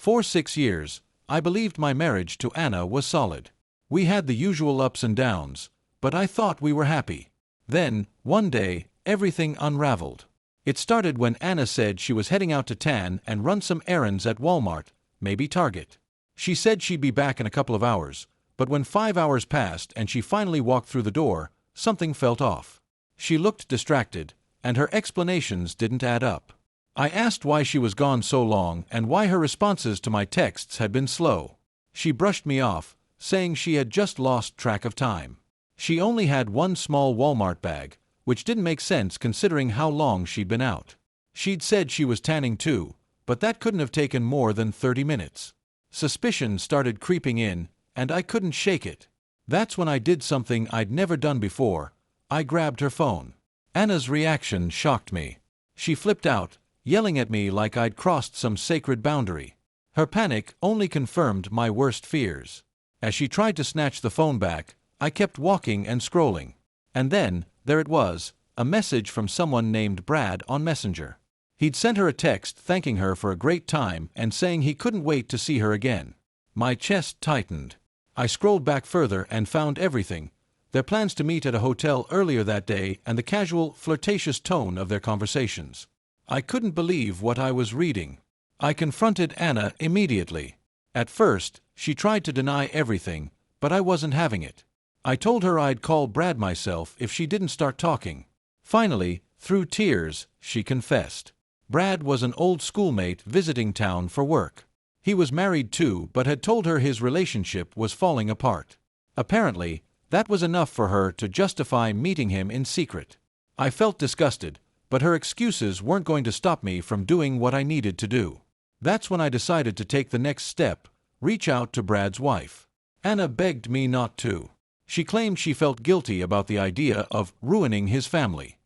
For 6 years, I believed my marriage to Anna was solid. We had the usual ups and downs, but I thought we were happy. Then, one day, everything unraveled. It started when Anna said she was heading out to town and run some errands at Walmart, maybe Target. She said she'd be back in a couple of hours, but when 5 hours passed and she finally walked through the door, something felt off. She looked distracted, and her explanations didn't add up. I asked why she was gone so long and why her responses to my texts had been slow. She brushed me off, saying she had just lost track of time. She only had one small Walmart bag, which didn't make sense considering how long she'd been out. She'd said she was tanning too, but that couldn't have taken more than 30 minutes. Suspicion started creeping in, and I couldn't shake it. That's when I did something I'd never done before. I grabbed her phone. Anna's reaction shocked me. She flipped out, yelling at me like I'd crossed some sacred boundary. Her panic only confirmed my worst fears. As she tried to snatch the phone back, I kept walking and scrolling. And then, there it was, a message from someone named Brad on Messenger. He'd sent her a text thanking her for a great time and saying he couldn't wait to see her again. My chest tightened. I scrolled back further and found everything: their plans to meet at a hotel earlier that day and the casual, flirtatious tone of their conversations. I couldn't believe what I was reading. I confronted Anna immediately. At first, she tried to deny everything, but I wasn't having it. I told her I'd call Brad myself if she didn't start talking. Finally, through tears, she confessed. Brad was an old schoolmate visiting town for work. He was married too, but had told her his relationship was falling apart. Apparently, that was enough for her to justify meeting him in secret. I felt disgusted, but her excuses weren't going to stop me from doing what I needed to do. That's when I decided to take the next step: reach out to Brad's wife. Anna begged me not to. She claimed she felt guilty about the idea of ruining his family.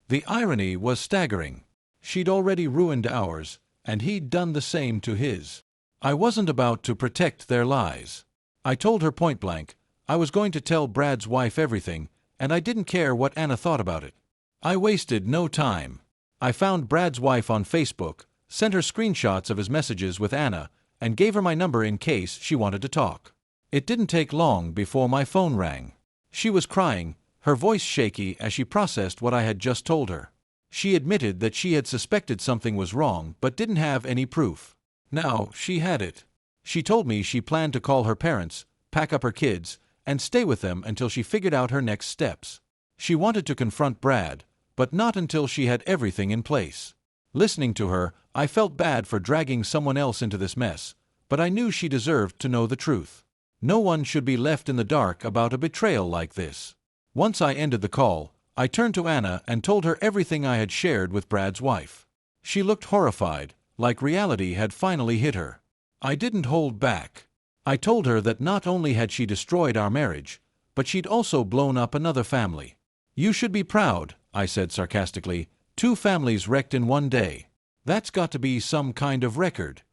The irony was staggering. She'd already ruined ours, and he'd done the same to his. I wasn't about to protect their lies. I told her point blank I was going to tell Brad's wife everything, and I didn't care what Anna thought about it. I wasted no time. I found Brad's wife on Facebook, sent her screenshots of his messages with Anna, and gave her my number in case she wanted to talk. It didn't take long before my phone rang. She was crying, her voice shaky as she processed what I had just told her. She admitted that she had suspected something was wrong but didn't have any proof. Now she had it. She told me she planned to call her parents, pack up her kids, and stay with them until she figured out her next steps. She wanted to confront Brad, but not until she had everything in place. Listening to her, I felt bad for dragging someone else into this mess, but I knew she deserved to know the truth. No one should be left in the dark about a betrayal like this. Once I ended the call, I turned to Anna and told her everything I had shared with Brad's wife. She looked horrified, like reality had finally hit her. I didn't hold back. I told her that not only had she destroyed our marriage, but she'd also blown up another family. "You should be proud," I said sarcastically. "2 families wrecked in one day. That's got to be some kind of record."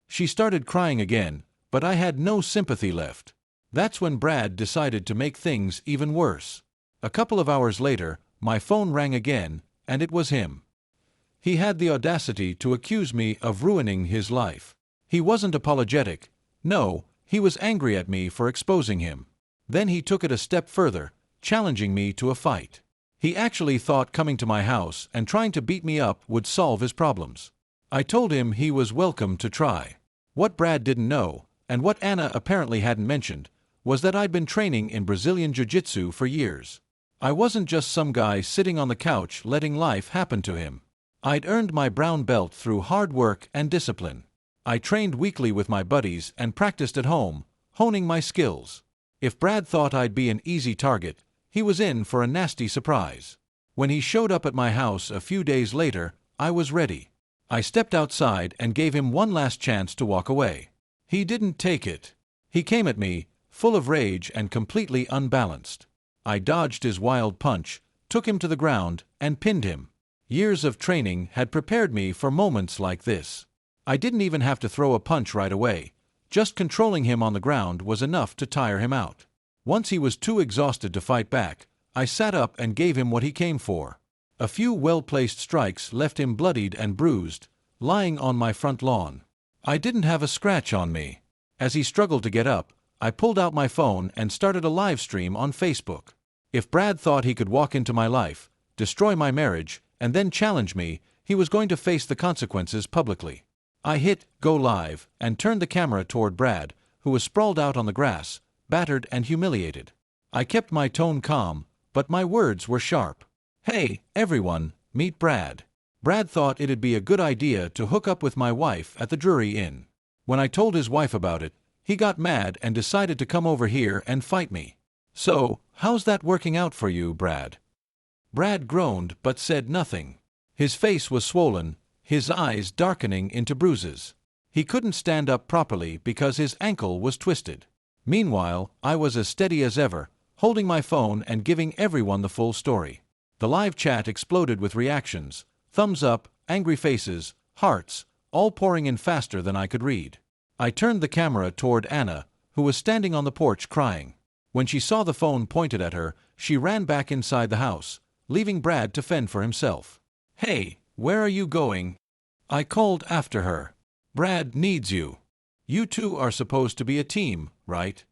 She started crying again, but I had no sympathy left. That's when Brad decided to make things even worse. A couple of hours later, my phone rang again, and it was him. He had the audacity to accuse me of ruining his life. He wasn't apologetic. No, he was angry at me for exposing him. Then he took it a step further, challenging me to a fight. He actually thought coming to my house and trying to beat me up would solve his problems. I told him he was welcome to try. What Brad didn't know, and what Anna apparently hadn't mentioned, was that I'd been training in Brazilian Jiu-Jitsu for years. I wasn't just some guy sitting on the couch letting life happen to him. I'd earned my brown belt through hard work and discipline. I trained weekly with my buddies and practiced at home, honing my skills. If Brad thought I'd be an easy target, he was in for a nasty surprise. When he showed up at my house a few days later, I was ready. I stepped outside and gave him one last chance to walk away. He didn't take it. He came at me, full of rage and completely unbalanced. I dodged his wild punch, took him to the ground, and pinned him. Years of training had prepared me for moments like this. I didn't even have to throw a punch right away. Just controlling him on the ground was enough to tire him out. Once he was too exhausted to fight back, I sat up and gave him what he came for. A few well-placed strikes left him bloodied and bruised, lying on my front lawn. I didn't have a scratch on me. As he struggled to get up, I pulled out my phone and started a live stream on Facebook. If Brad thought he could walk into my life, destroy my marriage, and then challenge me, he was going to face the consequences publicly. I hit "Go Live" and turned the camera toward Brad, who was sprawled out on the grass, battered and humiliated. I kept my tone calm, but my words were sharp. "Hey, everyone, meet Brad." Brad thought it'd be a good idea to hook up with my wife at the Drury Inn. When I told his wife about it, he got mad and decided to come over here and fight me. "So, how's that working out for you, Brad?" Brad groaned but said nothing. His face was swollen, his eyes darkening into bruises. He couldn't stand up properly because his ankle was twisted. Meanwhile, I was as steady as ever, holding my phone and giving everyone the full story. The live chat exploded with reactions, thumbs up, angry faces, hearts, all pouring in faster than I could read. I turned the camera toward Anna, who was standing on the porch crying. When she saw the phone pointed at her, she ran back inside the house, leaving Brad to fend for himself. "Hey, where are you going?" I called after her. "Brad needs you. You two are supposed to be a team, right?"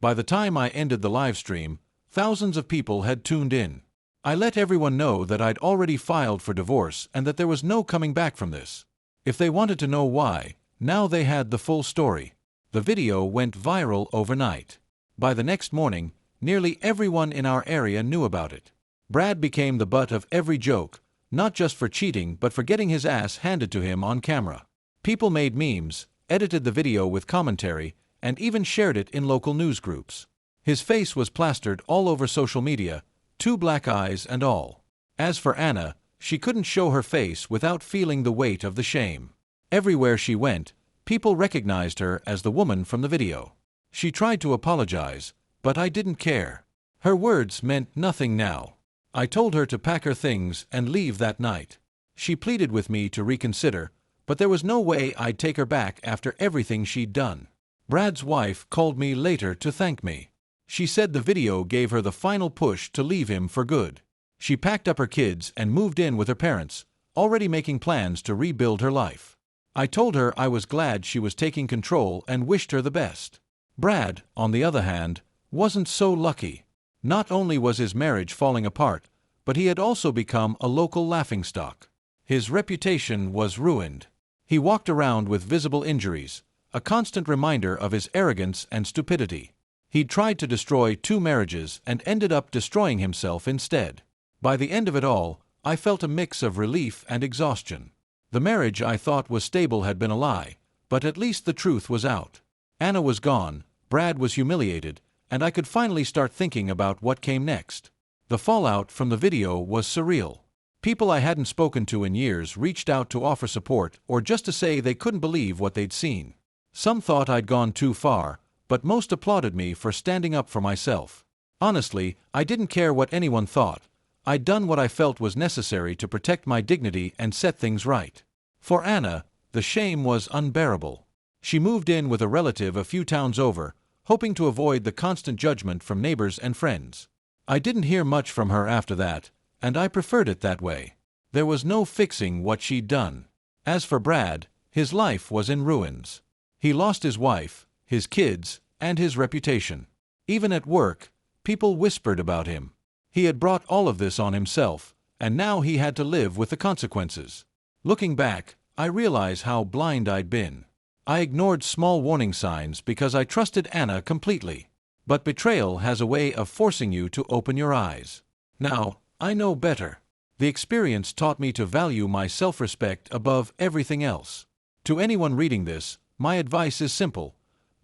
By the time I ended the live stream, thousands of people had tuned in. I let everyone know that I'd already filed for divorce and that there was no coming back from this. If they wanted to know why, now they had the full story. The video went viral overnight. By the next morning, nearly everyone in our area knew about it. Brad became the butt of every joke, not just for cheating but for getting his ass handed to him on camera. People made memes, edited the video with commentary, and even shared it in local news groups. His face was plastered all over social media, 2 black eyes and all. As for Anna, she couldn't show her face without feeling the weight of the shame. Everywhere she went, people recognized her as the woman from the video. She tried to apologize, but I didn't care. Her words meant nothing now. I told her to pack her things and leave that night. She pleaded with me to reconsider, but there was no way I'd take her back after everything she'd done. Brad's wife called me later to thank me. She said the video gave her the final push to leave him for good. She packed up her kids and moved in with her parents, already making plans to rebuild her life. I told her I was glad she was taking control and wished her the best. Brad, on the other hand, wasn't so lucky. Not only was his marriage falling apart, but he had also become a local laughingstock. His reputation was ruined. He walked around with visible injuries, a constant reminder of his arrogance and stupidity. He'd tried to destroy 2 marriages and ended up destroying himself instead. By the end of it all, I felt a mix of relief and exhaustion. The marriage I thought was stable had been a lie, but at least the truth was out. Anna was gone, Brad was humiliated, and I could finally start thinking about what came next. The fallout from the video was surreal. People I hadn't spoken to in years reached out to offer support or just to say they couldn't believe what they'd seen. Some thought I'd gone too far, but most applauded me for standing up for myself. Honestly, I didn't care what anyone thought. I'd done what I felt was necessary to protect my dignity and set things right. For Anna, the shame was unbearable. She moved in with a relative a few towns over, hoping to avoid the constant judgment from neighbors and friends. I didn't hear much from her after that, and I preferred it that way. There was no fixing what she'd done. As for Brad, his life was in ruins. He lost his wife, his kids, and his reputation. Even at work, people whispered about him. He had brought all of this on himself, and now he had to live with the consequences. Looking back, I realize how blind I'd been. I ignored small warning signs because I trusted Anna completely. But betrayal has a way of forcing you to open your eyes. Now, I know better. The experience taught me to value my self-respect above everything else. To anyone reading this, my advice is simple.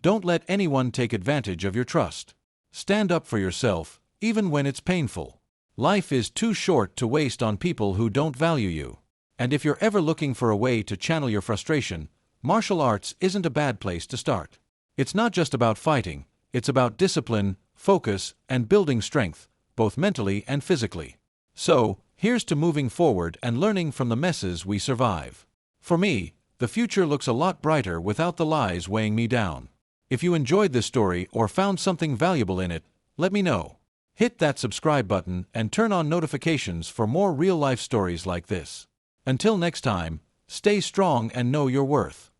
Don't let anyone take advantage of your trust. Stand up for yourself, even when it's painful. Life is too short to waste on people who don't value you. And if you're ever looking for a way to channel your frustration, martial arts isn't a bad place to start. It's not just about fighting, it's about discipline, focus, and building strength, both mentally and physically. So, here's to moving forward and learning from the messes we survive. For me, the future looks a lot brighter without the lies weighing me down. If you enjoyed this story or found something valuable in it, let me know. Hit that subscribe button and turn on notifications for more real-life stories like this. Until next time, stay strong and know your worth.